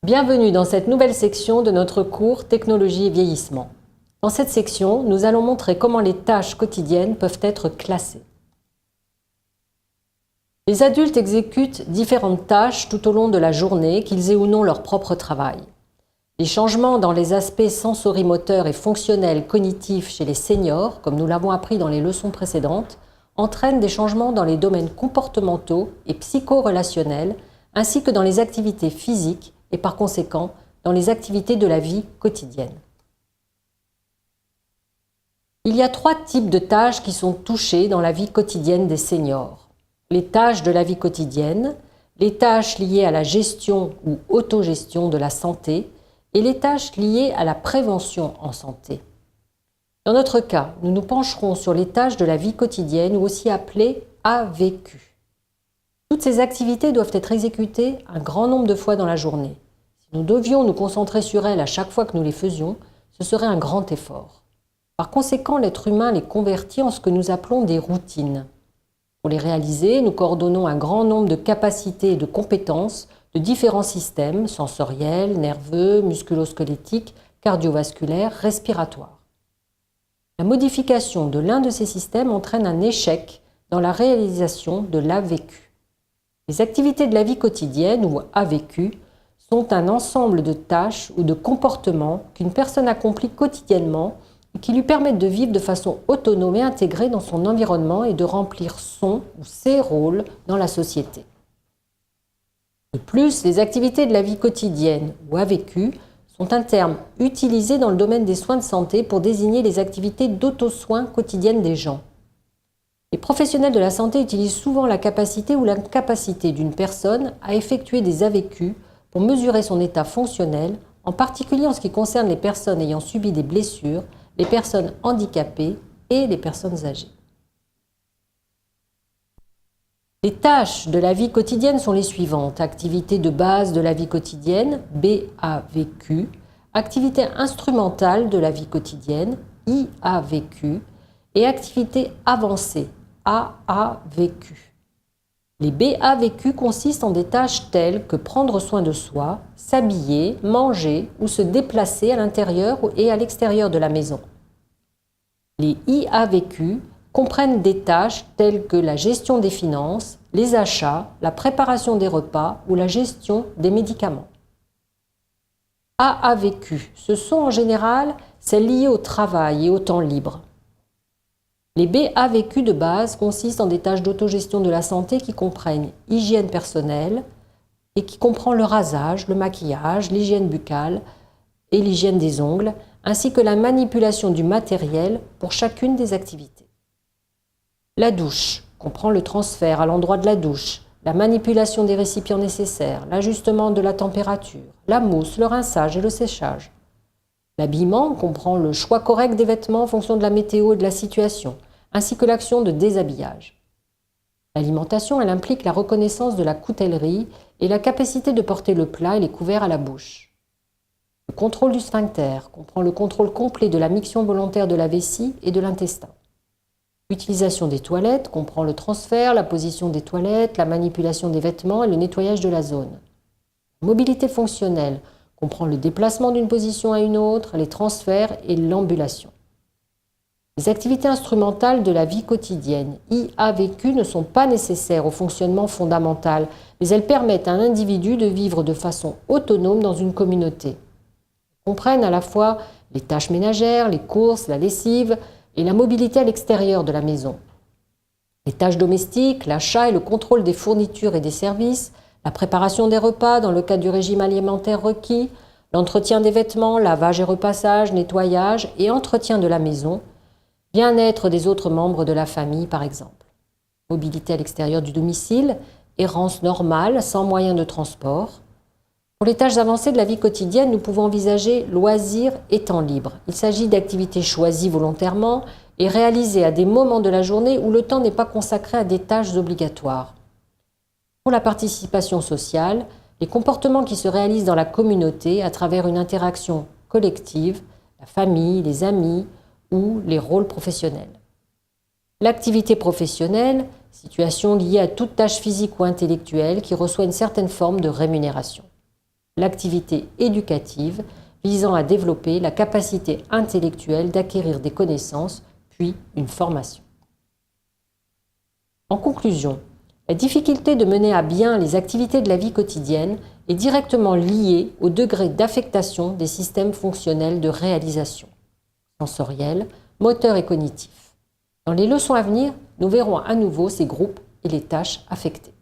Bienvenue dans cette nouvelle section de notre cours Technologie et vieillissement. Dans cette section, nous allons montrer comment les tâches quotidiennes peuvent être classées. Les adultes exécutent différentes tâches tout au long de la journée, qu'ils aient ou non leur propre travail. Les changements dans les aspects sensorimoteurs et fonctionnels cognitifs chez les seniors, comme nous l'avons appris dans les leçons précédentes, entraînent des changements dans les domaines comportementaux et psycho-relationnels, ainsi que dans les activités physiques et par conséquent dans les activités de la vie quotidienne. Il y a 3 types de tâches qui sont touchées dans la vie quotidienne des seniors. Les tâches de la vie quotidienne, les tâches liées à la gestion ou autogestion de la santé et les tâches liées à la prévention en santé. Dans notre cas, nous nous pencherons sur les tâches de la vie quotidienne ou aussi appelées AVQ. Toutes ces activités doivent être exécutées un grand nombre de fois dans la journée. Si nous devions nous concentrer sur elles à chaque fois que nous les faisions, ce serait un grand effort. Par conséquent, l'être humain les convertit en ce que nous appelons des routines. Pour les réaliser, nous coordonnons un grand nombre de capacités et de compétences de différents systèmes sensoriels, nerveux, musculo-squelettiques, cardiovasculaires, respiratoires. La modification de l'un de ces systèmes entraîne un échec dans la réalisation de l'AVQ. Les activités de la vie quotidienne, ou AVQ, sont un ensemble de tâches ou de comportements qu'une personne accomplit quotidiennement et qui lui permettent de vivre de façon autonome et intégrée dans son environnement et de remplir son ou ses rôles dans la société. De plus, les activités de la vie quotidienne, ou AVQ, sont un terme utilisé dans le domaine des soins de santé pour désigner les activités d'auto-soins quotidiennes des gens. Les professionnels de la santé utilisent souvent la capacité ou l'incapacité d'une personne à effectuer des AVQ pour mesurer son état fonctionnel, en particulier en ce qui concerne les personnes ayant subi des blessures, les personnes handicapées et les personnes âgées. Les tâches de la vie quotidienne sont les suivantes. Activités de base de la vie quotidienne, BAVQ, activités instrumentales de la vie quotidienne, IAVQ, et activités avancées, AAVQ. Les BAVQ consistent en des tâches telles que prendre soin de soi, s'habiller, manger ou se déplacer à l'intérieur et à l'extérieur de la maison. Les IAVQ comprennent des tâches telles que la gestion des finances, les achats, la préparation des repas ou la gestion des médicaments. AAVQ, ce sont en général celles liées au travail et au temps libre. Les BAVQ de base consistent en des tâches d'autogestion de la santé qui comprennent hygiène personnelle et qui comprend le rasage, le maquillage, l'hygiène buccale et l'hygiène des ongles, ainsi que la manipulation du matériel pour chacune des activités. La douche comprend le transfert à l'endroit de la douche, la manipulation des récipients nécessaires, l'ajustement de la température, la mousse, le rinçage et le séchage. L'habillement comprend le choix correct des vêtements en fonction de la météo et de la situation, ainsi que l'action de déshabillage. L'alimentation, elle implique la reconnaissance de la coutellerie et la capacité de porter le plat et les couverts à la bouche. Le contrôle du sphincter comprend le contrôle complet de la miction volontaire de la vessie et de l'intestin. L'utilisation des toilettes comprend le transfert, la position des toilettes, la manipulation des vêtements et le nettoyage de la zone. La mobilité fonctionnelle comprend le déplacement d'une position à une autre, les transferts et l'ambulation. Les activités instrumentales de la vie quotidienne, IAVQ, ne sont pas nécessaires au fonctionnement fondamental, mais elles permettent à un individu de vivre de façon autonome dans une communauté. Elles comprennent à la fois les tâches ménagères, les courses, la lessive et la mobilité à l'extérieur de la maison. Les tâches domestiques, l'achat et le contrôle des fournitures et des services, la préparation des repas dans le cadre du régime alimentaire requis, l'entretien des vêtements, lavage et repassage, nettoyage et entretien de la maison, bien-être des autres membres de la famille par exemple. Mobilité à l'extérieur du domicile, errance normale sans moyen de transport. Pour les tâches avancées de la vie quotidienne, nous pouvons envisager loisirs et temps libre. Il s'agit d'activités choisies volontairement et réalisées à des moments de la journée où le temps n'est pas consacré à des tâches obligatoires. Pour la participation sociale, les comportements qui se réalisent dans la communauté à travers une interaction collective, la famille, les amis ou les rôles professionnels. L'activité professionnelle, situation liée à toute tâche physique ou intellectuelle qui reçoit une certaine forme de rémunération. l'activité éducative visant à développer la capacité intellectuelle d'acquérir des connaissances, puis une formation. En conclusion, la difficulté de mener à bien les activités de la vie quotidienne est directement liée au degré d'affectation des systèmes fonctionnels de réalisation, sensoriels, moteurs et cognitifs. Dans les leçons à venir, nous verrons à nouveau ces groupes et les tâches affectées.